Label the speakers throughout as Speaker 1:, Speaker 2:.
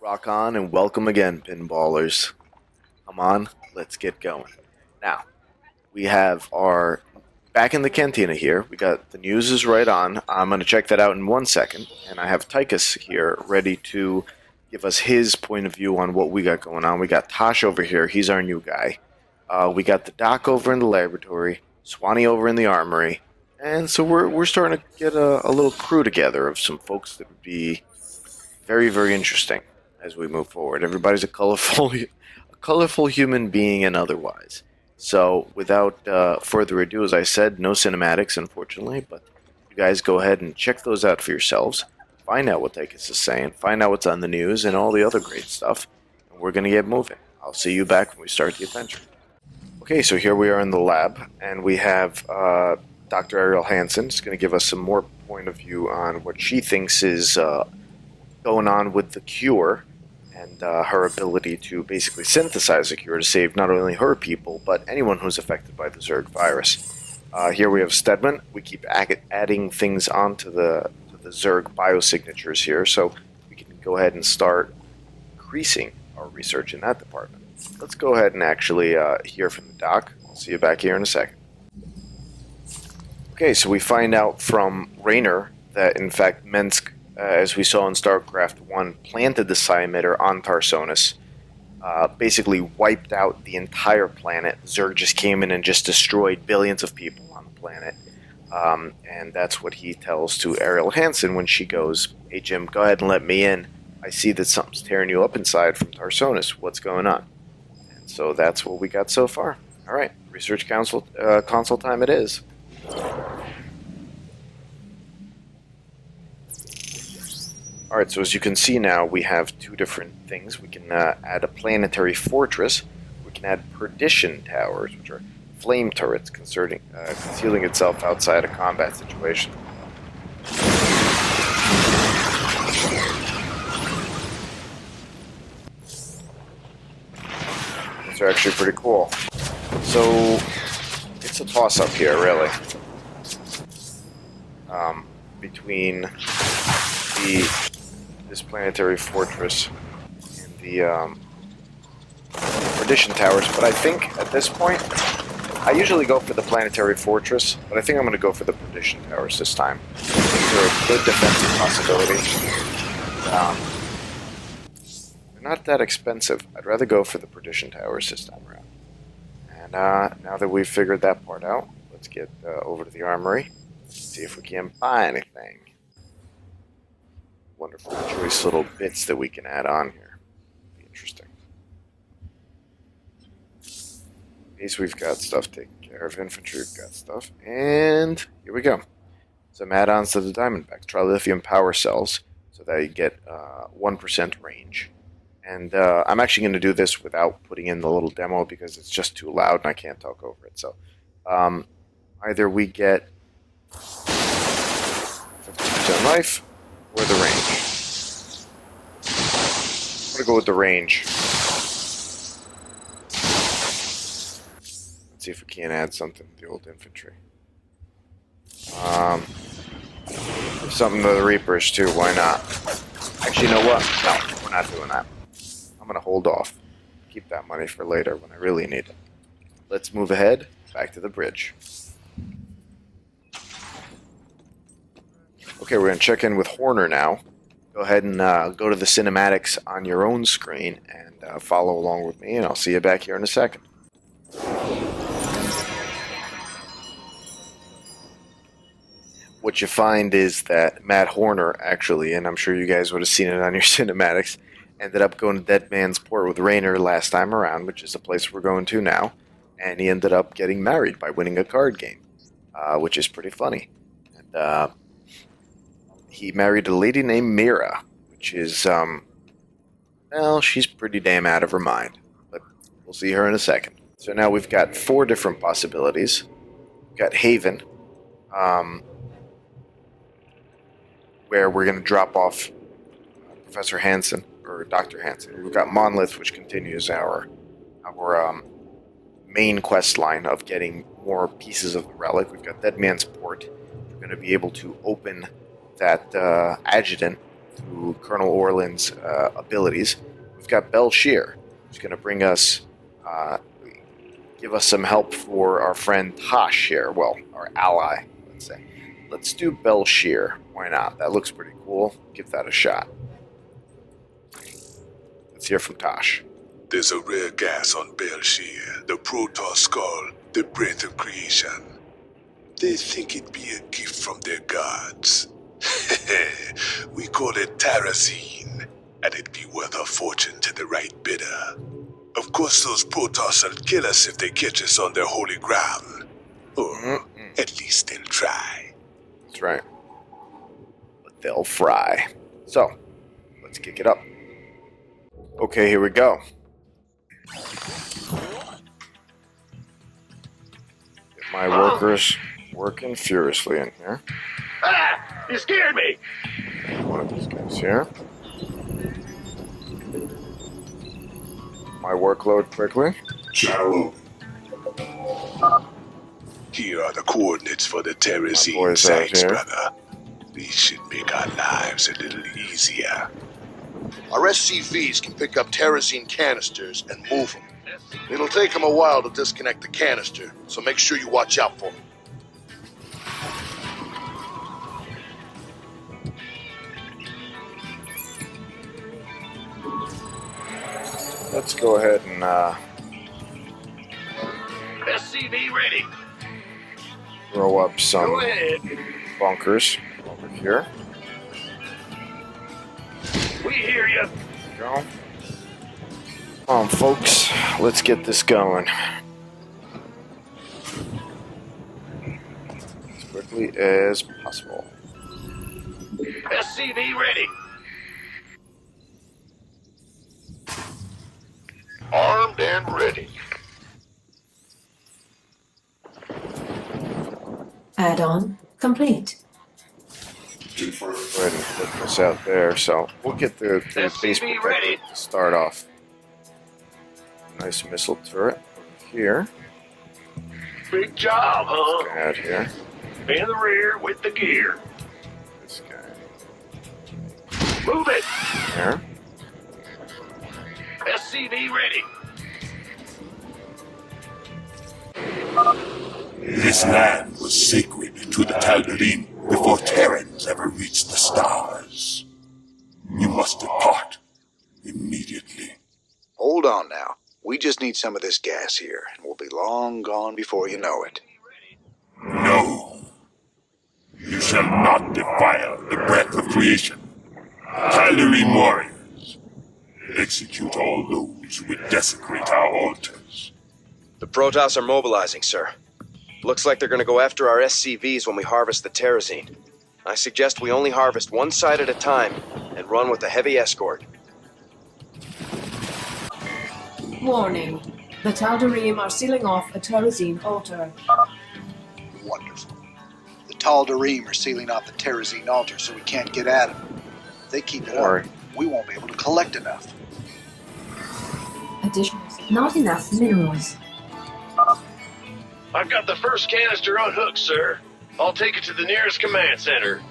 Speaker 1: Rock on and welcome again, PinBallers. Come on, let's get going. Now, we have our back in the cantina here. We got the news is right on. I'm going to check that out in 1 second. And I have Tychus here ready to give us his point of view on what we got going on. We got Tosh over here. He's our new guy. We got the doc over in the laboratory, Swanee over in the armory. And so we're starting to get a little crew together of some folks that would be very, very interesting as we move forward. Everybody's a colorful human being and otherwise. So, without further ado, as I said, no cinematics, unfortunately, but you guys go ahead and check those out for yourselves. Find out what Tychus is saying, find out what's on the news, and all the other great stuff. And we're going to get moving. I'll see you back when we start the adventure. Okay, so here we are in the lab, and we have Dr. Ariel Hansen. Is going to give us some more point of view on what she thinks is going on with the cure and her ability to basically synthesize a cure to save not only her people, but anyone who's affected by the Zerg virus. Here we have Stedman. We keep adding things onto the Zerg biosignatures here, so we can go ahead and start increasing our research in that department. Let's go ahead and actually hear from the doc. I'll see you back here in a second. Okay, so we find out from Raynor that, in fact, Mensk, as we saw in StarCraft 1, planted the Psi-emitter on Tarsonis, basically wiped out the entire planet. Zerg just came in and just destroyed billions of people on the planet. And that's what he tells to Ariel Hansen when she goes, "Hey Jim, go ahead and let me in. I see that something's tearing you up inside from Tarsonis. What's going on?" And so that's what we got so far. Alright, research console time it is. Alright, so as you can see now, we have two different things. We can add a planetary fortress. We can add perdition towers, which are flame turrets concealing itself outside a combat situation. These are actually pretty cool. So, it's a toss-up here, really. Between this planetary fortress and the perdition towers, but I think at this point, I usually go for the planetary fortress, but I think I'm going to go for the perdition towers this time. They're a good defensive possibility. They're not that expensive. I'd rather go for the perdition towers this time around. And now that we've figured that part out, let's get over to the armory, see if we can buy anything. Wonderful choice little bits that we can add on here. Be interesting. Base, we've got stuff taken care of. Infantry, we've got stuff. And here we go. Some add-ons to the Diamondbacks. Trilithium power cells, so that you get 1% range. And I'm actually going to do this without putting in the little demo because it's just too loud and I can't talk over it. So either we get 50% life, or the range. I'm gonna go with the range. Let's see if we can't add something to the old infantry. Something to the Reapers too, why not? Actually, you know what? No, we're not doing that. I'm gonna hold off. Keep that money for later when I really need it. Let's move ahead, back to the bridge. Okay, we're going to check in with Horner now. Go ahead and go to the cinematics on your own screen and follow along with me, and I'll see you back here in a second. What you find is that Matt Horner, actually, and I'm sure you guys would have seen it on your cinematics, ended up going to Dead Man's Port with Raynor last time around, which is the place we're going to now, and he ended up getting married by winning a card game, which is pretty funny. And he married a lady named Mira, which is, well, she's pretty damn out of her mind. But we'll see her in a second. So now we've got 4 different possibilities. We've got Haven, where we're going to drop off Professor Hansen, or Dr. Hansen. We've got Monolith, which continues our main quest line of getting more pieces of the relic. We've got Dead Man's Port. We're going to be able to open that adjutant through Colonel Orland's abilities. We've got Bel'Shir, who's going to bring us, give us some help for our friend Tosh here. Well, our ally, let's say. Let's do Bel'Shir. Why not? That looks pretty cool. Give that a shot. Let's hear from Tosh.
Speaker 2: There's a rare gas on Bel'Shir, the Protoss called the Breath of Creation. They think it'd be a gift from their gods. We call it terrazine, and it'd be worth a fortune to the right bidder. Of course, those Protoss will kill us if they catch us on their holy ground. Or at least they'll try.
Speaker 1: That's right. But they'll fry. So, let's kick it up. Okay, here we go. Get my workers working furiously in here.
Speaker 3: Ah! You scared me!
Speaker 1: One of these guys here. My workload quickly.
Speaker 2: Channel open. Here are the coordinates for the terrazine
Speaker 1: boys out
Speaker 2: sites,
Speaker 1: here.
Speaker 2: brother. These should make our lives a little easier.
Speaker 4: Our SCVs can pick up terrazine canisters and move them. It'll take them a while to disconnect the canister, so make sure you watch out for them.
Speaker 1: Let's go ahead and
Speaker 3: SCV ready.
Speaker 1: throw up some
Speaker 3: Go ahead.
Speaker 1: bunkers over here.
Speaker 3: We hear you.
Speaker 1: Go. Come on, folks. Let's get this going. As quickly as possible.
Speaker 3: SCV ready.
Speaker 4: Armed and ready.
Speaker 5: Add-on complete.
Speaker 1: Go ahead and put this out there, so we'll get the base
Speaker 3: SCV ready.
Speaker 1: protector to start off. Nice missile turret over here.
Speaker 3: Big job, huh?
Speaker 1: Out here.
Speaker 3: In the rear with the gear.
Speaker 1: This guy
Speaker 3: Move it.
Speaker 1: there.
Speaker 3: SCV ready.
Speaker 2: This land was sacred to the Tal'Darim before Terrans ever reached the stars. You must depart immediately.
Speaker 6: Hold on now. We just need some of this gas here, and we'll be long gone before you know it.
Speaker 2: No. You shall not defile the breath of creation. Tal'Darim warriors, execute all those who would desecrate our altars.
Speaker 7: The Protoss are mobilizing, sir. Looks like they're gonna go after our SCVs when we harvest the terrazine. I suggest we only harvest one side at a time and run with a heavy escort.
Speaker 5: Warning. The Tal'Darim are sealing off a terrazine altar.
Speaker 6: Wonderful. The Tal'Darim are sealing off the terrazine altar so we can't get at them. If they keep it
Speaker 1: Alright.
Speaker 6: up, we won't be able to collect enough.
Speaker 5: Additional. Not enough minerals.
Speaker 3: I've got the first canister unhooked, sir. I'll take it to the nearest command center.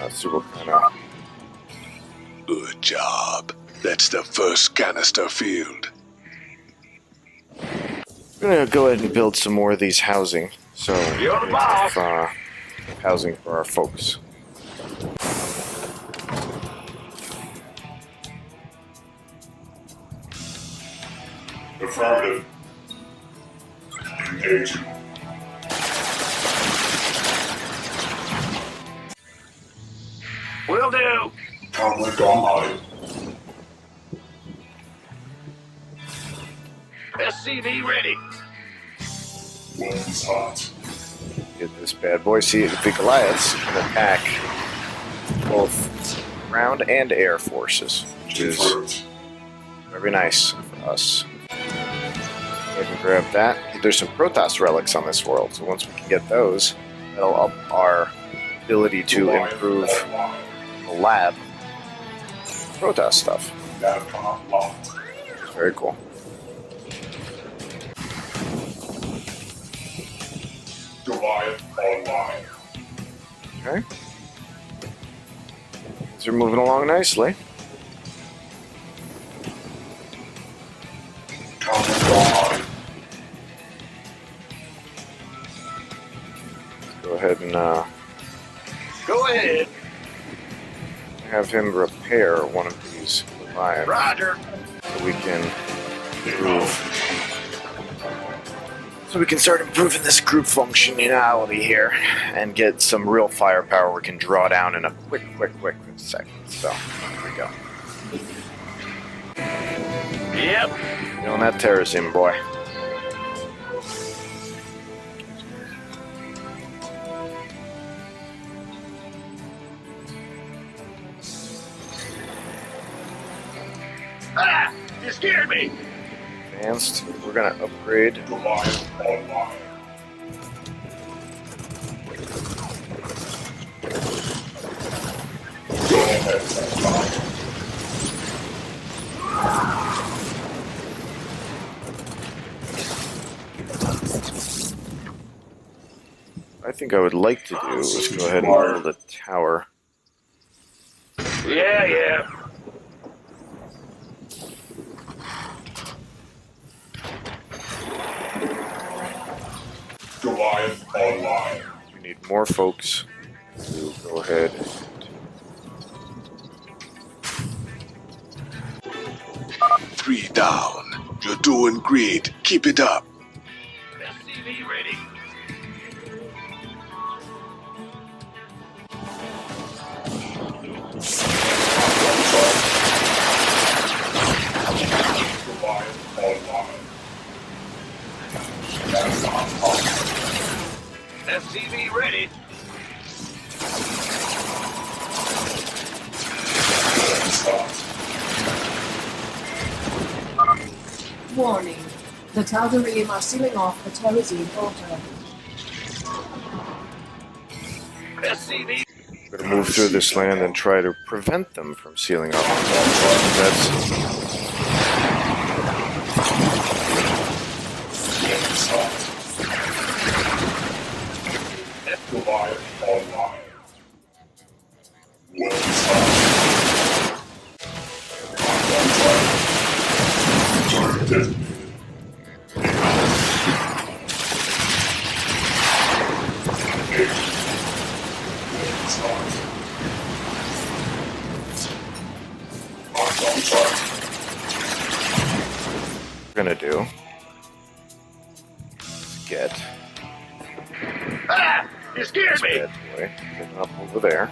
Speaker 1: Let's see what kind of.
Speaker 2: Good job. That's the first canister filled.
Speaker 1: We're gonna go ahead and build some more of these housing. So
Speaker 3: You're the
Speaker 1: we
Speaker 3: boss.
Speaker 1: have housing for our folks.
Speaker 2: Affirmative. Engaging.
Speaker 3: Will do.
Speaker 2: Comlink online.
Speaker 3: SCV ready.
Speaker 2: Weapons hot.
Speaker 1: Get this bad boy. See, the Goliaths can attack both ground and air forces, which is
Speaker 2: Confirmed.
Speaker 1: very nice for us. Go ahead and grab that. There's some Protoss relics on this world, so once we can get those, that'll up our ability to improve the lab Protoss stuff.
Speaker 2: Datacom locked.
Speaker 1: Very cool.
Speaker 2: Goliath online.
Speaker 1: Okay. Things are moving along nicely. Go ahead and
Speaker 3: Go ahead.
Speaker 1: have him repair one of these Leviathans
Speaker 3: Roger.
Speaker 1: so we can improve. So we can start improving this group functionality here and get some real firepower we can draw down in a quick second. So, here we go.
Speaker 3: Yep.
Speaker 1: Feeling that terrazine, boy.
Speaker 3: Ah! You scared me.
Speaker 1: Advanced. We're gonna upgrade. I think I would like to do is go ahead and build a tower.
Speaker 3: Yeah.
Speaker 2: Goliath online.
Speaker 1: We need more folks to go ahead.
Speaker 2: 3 down. You're doing great. Keep it up.
Speaker 3: SCV ready.
Speaker 2: Goliath online.
Speaker 3: SCV ready.
Speaker 5: Warning. The Tal'Darim are sealing off the terrazine altar.
Speaker 3: SCV.
Speaker 1: We're gonna move through this land and try to prevent them from sealing off.
Speaker 2: Goliath online.
Speaker 1: We're gonna do is get
Speaker 3: Ah! You scared
Speaker 1: this
Speaker 3: me.
Speaker 1: bad boy getting up over there.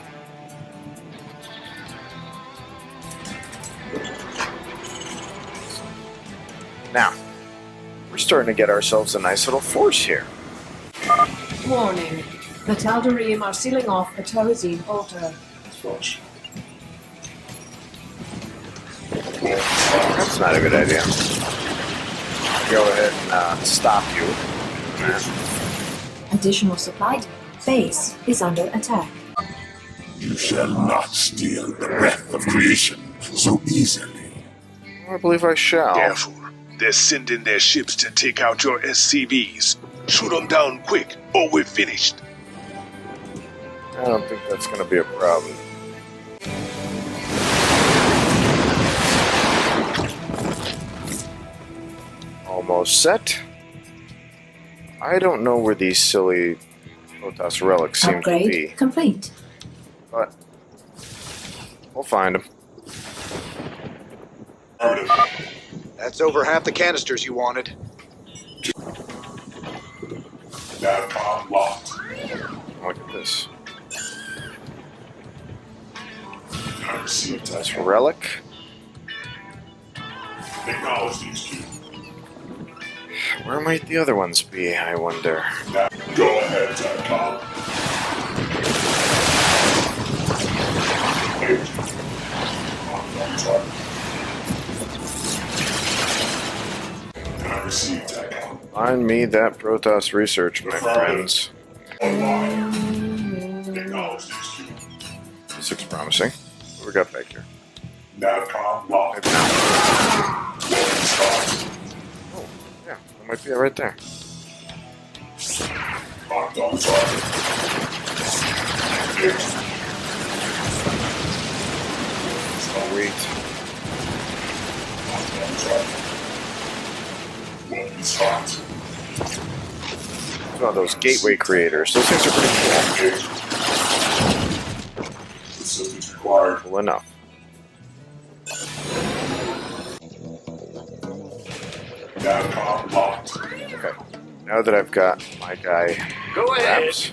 Speaker 1: Now, we're starting to get ourselves a nice little force here.
Speaker 5: Warning. The Tal'Darim are sealing off the terrazine altar.
Speaker 1: That's not a good idea. Go ahead and stop you.
Speaker 8: Additional supply base is under attack.
Speaker 2: You shall not steal the breath of creation so easily.
Speaker 1: I believe I shall.
Speaker 2: Careful. They're sending their ships to take out your SCVs. Shoot them down quick, or we're finished.
Speaker 1: I don't think that's going to be a problem. Almost set. I don't know where these silly Protoss relics seem to
Speaker 8: Upgrade
Speaker 1: be,
Speaker 8: complete.
Speaker 1: but we'll find them.
Speaker 6: That's over half the canisters you wanted.
Speaker 2: Navcom locked.
Speaker 1: Look at this.
Speaker 2: I received
Speaker 1: That's relic.
Speaker 2: Technologies key.
Speaker 1: Where might the other ones be, I wonder?
Speaker 2: Go ahead, Navcom. I received Navcom.
Speaker 1: Find me that Protoss research, my friends.
Speaker 2: Online. Technologies key.
Speaker 1: This looks promising. What we got back here?
Speaker 2: Navcom locked.
Speaker 1: Maybe not.
Speaker 2: Rolling start.
Speaker 1: Oh, yeah, that might be it right there.
Speaker 2: Locked on target. Engaged.
Speaker 1: Sweet. It's one of those gateway creators. Those things are pretty cool. Cool enough. Okay. Now that I've got my guy
Speaker 3: Go ahead.
Speaker 1: wraps,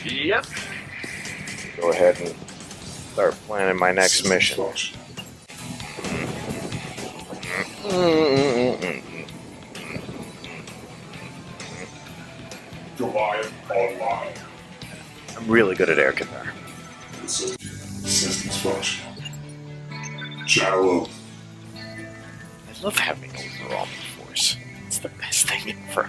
Speaker 3: Yep.
Speaker 1: go ahead and start planning my next mission.
Speaker 2: Goliath online.
Speaker 1: I'm really good at air guitar.
Speaker 2: Systems function. Shallow.
Speaker 1: I love having overall force. It's the best thing ever.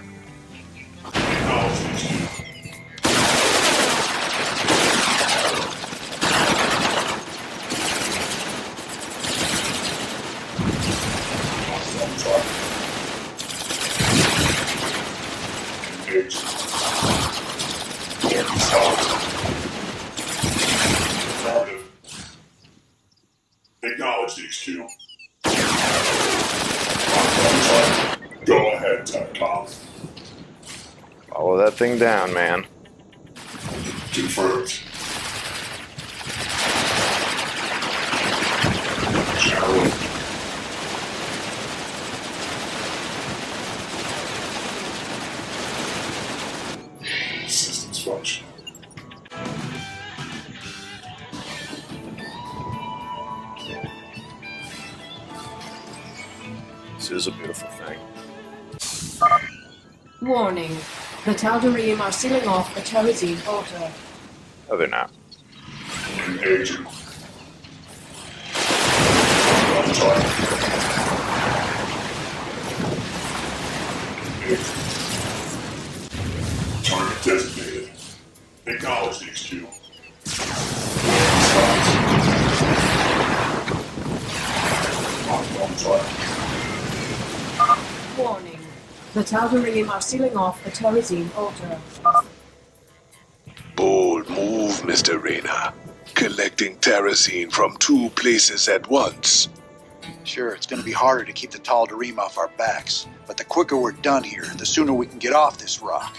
Speaker 2: Acknowledge the HQ. Go ahead, Techcom.
Speaker 1: Follow that thing down, man.
Speaker 2: Confirmed. Shallow. Systems function.
Speaker 1: This is a beautiful thing.
Speaker 5: Warning. The Tal'Darim are sealing off the terrazine altar.
Speaker 1: No, they're not.
Speaker 2: Engaging. Target designated. Acknowledge the HQ.
Speaker 5: Warning. The Tal'Darim are sealing off the terrazine altar.
Speaker 2: Bold move, Mr. Reyna. Collecting terrazine from two places at once.
Speaker 6: Sure, it's going to be harder to keep the Tal'Darim off our backs, but the quicker we're done here, the sooner we can get off this rock.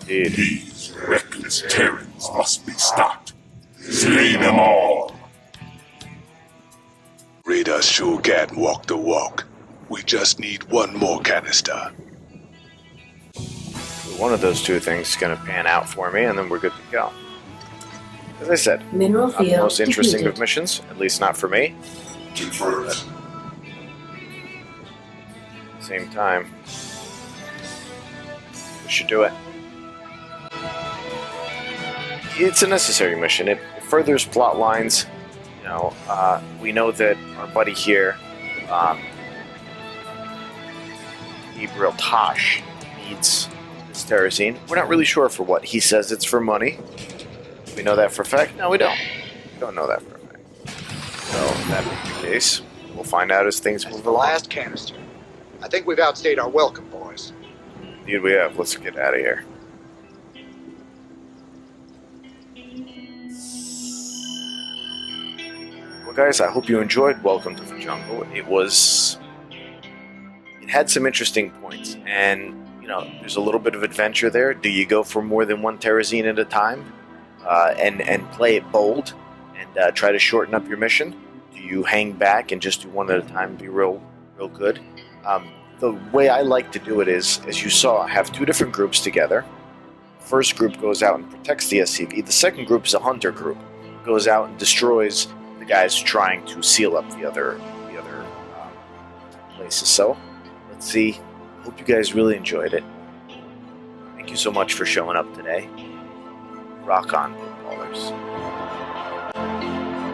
Speaker 1: Indeed.
Speaker 2: These reckless Terrans must be stopped. Slay them all. Radar sure can walk the walk. We just need one more canister.
Speaker 1: One of those two things is going to pan out for me, and then we're good to go. As I said,
Speaker 8: Mineral
Speaker 1: not the
Speaker 8: field
Speaker 1: most interesting
Speaker 8: depleted.
Speaker 1: of missions, at least not for me.
Speaker 2: Confirmed.
Speaker 1: At the same time, we should do it. It's a necessary mission. It furthers plot lines. You know, we know that our buddy here, Gabriel Tosh, needs this terrazine. We're not really sure for what. He says it's for money. We know that for a fact? No, we don't. We don't know that for a fact. So, that being the case, we'll find out as things
Speaker 6: That's
Speaker 1: move
Speaker 6: the
Speaker 1: along.
Speaker 6: last canister. I think we've outstayed our welcome, boys.
Speaker 1: Indeed we have. Let's get out of here. Well, guys, I hope you enjoyed Welcome to the Jungle. It had some interesting points, and, you know, there's a little bit of adventure there. Do you go for more than one terrazine at a time and play it bold and try to shorten up your mission? Do you hang back and just do one at a time and be real good? The way I like to do it is, as you saw, I have two different groups together. The first group goes out and protects the SCV. The second group is a hunter group. Goes out and destroys the guys trying to seal up the other places. So, let's see. Hope you guys really enjoyed it. Thank you so much for showing up today. Rock on, PinBallers.